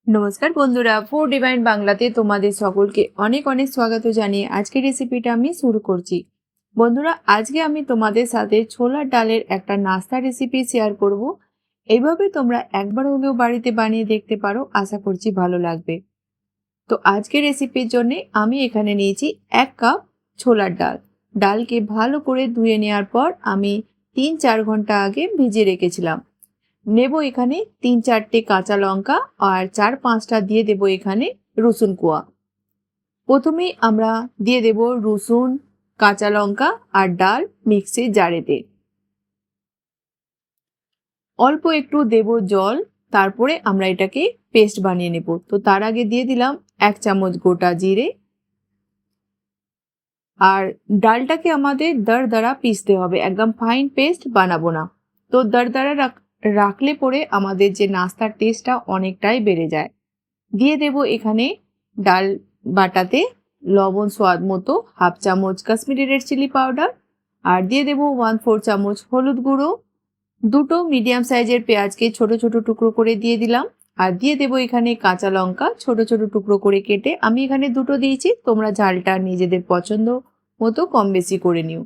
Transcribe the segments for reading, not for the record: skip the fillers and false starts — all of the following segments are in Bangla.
নমস্কার বন্ধুরা, ফুড ডিভাইন বাংলাতে তোমাদের সকলকে অনেক অনেক স্বাগত জানিয়ে আজকের রেসিপিটা আমি শুরু করছি। বন্ধুরা, আজকে আমি তোমাদের সাথে ছোলার ডালের একটা নাস্তা রেসিপি শেয়ার করব। এইভাবে তোমরা একবার হলেও বাড়িতে বানিয়ে দেখতে পারো, আশা করছি ভালো লাগবে। তো আজকের রেসিপির জন্য আমি এখানে নিয়েছি 1 কাপ ছোলার ডাল। ডালকে ভালো করে ধুয়ে নেওয়ার পর আমি 3-4 ঘন্টা আগে ভিজিয়ে রেখেছিলাম। নেব এখানে 3-4টে কাঁচা লঙ্কা আর 4-5টা দিয়ে দেব এখানে রসুন কোয়া। প্রথমেই আমরা দিয়ে দেব রসুন, কাঁচা লঙ্কা আর ডাল মিক্সির জারেতে। অল্প একটু দেব জল, তারপরে আমরা এটাকে পেস্ট বানিয়ে নেব। তো তার আগে দিয়ে দিলাম 1 চামচ গোটা জিরে। আর ডালটাকে আমাদের দরদরা পিষতে হবে, একদম ফাইন পেস্ট বানাবো না। তো দরদরা রাখলে পরে আমাদের যে নাস্তার টেস্টটা অনেকটাই বেড়ে যায়। দিয়ে দেব এখানে ডাল বাটাতে লবণ স্বাদ মতো, 1/2 চামচ কাশ্মীরি রেড চিলি পাউডার, আর দিয়ে দেব 1/4 চামচ হলুদ গুঁড়ো। দুটো মিডিয়াম সাইজের পেঁয়াজকে ছোট ছোট টুকরো করে দিয়ে দিলাম। আর দিয়ে দেব এখানে কাঁচা লঙ্কা ছোট ছোট টুকরো করে কেটে, আমি এখানে দুটো দিয়েছি, তোমরা ঝালটা নিজেদের পছন্দ মতো কম বেশি করে নিও।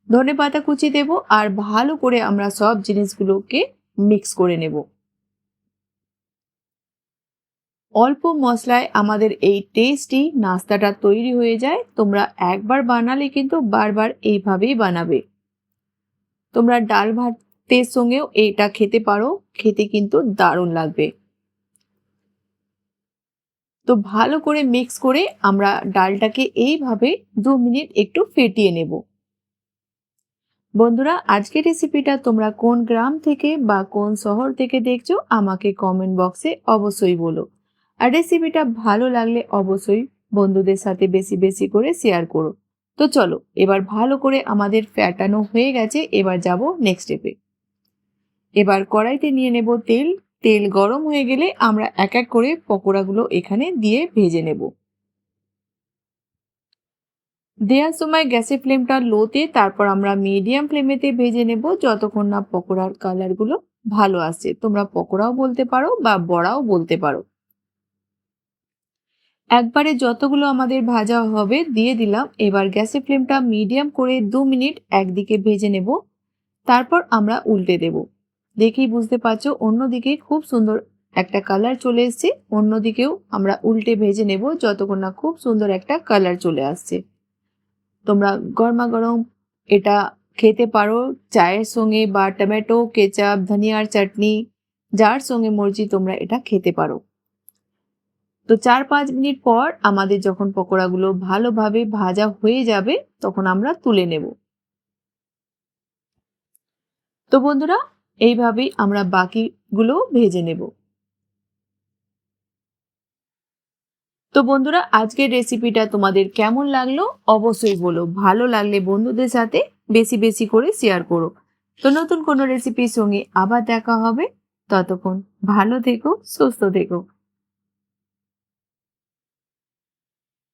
ধনেপাতা কুচি দেব আর ভালো করে আমরা সব জিনিসগুলোকে মিক্স করে নেব। অল্প মশলায় আমাদের এই টেস্টি নাস্তাটা তৈরি হয়ে যায়। তোমরা একবার বানালে কিন্তু বারবার এইভাবেই বানাবে। তোমরা ডাল ভাতের সঙ্গেও এইটা খেতে পারো, খেতে কিন্তু দারুণ লাগবে। তো ভালো করে মিক্স করে আমরা ডালটাকে এইভাবে 2 মিনিট একটু ফেটিয়ে নেব। বন্ধুরা, আজকের রেসিপিটা তোমরা কোন গ্রাম থেকে বা কোন শহর থেকে দেখছো আমাকে কমেন্ট বক্সে অবশ্যই বলো। আর রেসিপিটা ভালো লাগলে অবশ্যই বন্ধুদের সাথে বেশি বেশি করে শেয়ার করো। তো চলো, এবার ভালো করে আমাদের ফ্যাটানো হয়ে গেছে, এবার যাব নেক্সট স্টেপে। এবার কড়াইতে নিয়ে নেব তেল। তেল গরম হয়ে গেলে আমরা এক এক করে পকোড়াগুলো এখানে দিয়ে ভেজে নেব। দেওয়ার সময় গ্যাসের ফ্লেমটা লোতে, তারপর আমরা মিডিয়াম ফ্লেমেতে ভেজে নেব যতক্ষণ না পকোড়ার কালারগুলো ভালো আসছে। তোমরা পকোড়াও বলতে পারো বা বড়াও বলতে পারো। একবারে যতগুলো আমাদের ভাজা হবে দিয়ে দিলাম। এবার গ্যাসের ফ্লেমটা মিডিয়াম করে 2 মিনিট একদিকে ভেজে নেব, তারপর আমরা উল্টে দেব। দেখেই বুঝতে পারছো অন্যদিকে খুব সুন্দর একটা কালার চলে এসছে। অন্যদিকেও আমরা উল্টে ভেজে নেব যতক্ষণ না খুব সুন্দর একটা কালার চলে আসছে। তোমরা গরমা গরম এটা খেতে পারো চায়ের সঙ্গে বা টমেটো কেচাপ, ধনিয়ার চাটনি, যার সঙ্গে মর্জি তোমরা এটা খেতে পারো। তো 4-5 মিনিট পর আমাদের যখন পকোড়াগুলো ভালোভাবে ভাজা হয়ে যাবে তখন আমরা তুলে নেব। তো বন্ধুরা, এইভাবেই আমরা বাকিগুলো ভেজে নেব। তো বন্ধুরা, আজকের রেসিপিটা তোমাদের কেমন লাগলো অবশ্যই বলো। ভালো লাগলে বন্ধুদের সাথে বেশি বেশি করে শেয়ার করো। তো নতুন কোনো রেসিপির সঙ্গে আবার দেখা হবে। ততক্ষণ ভালো থেকো, সুস্থ থেকো।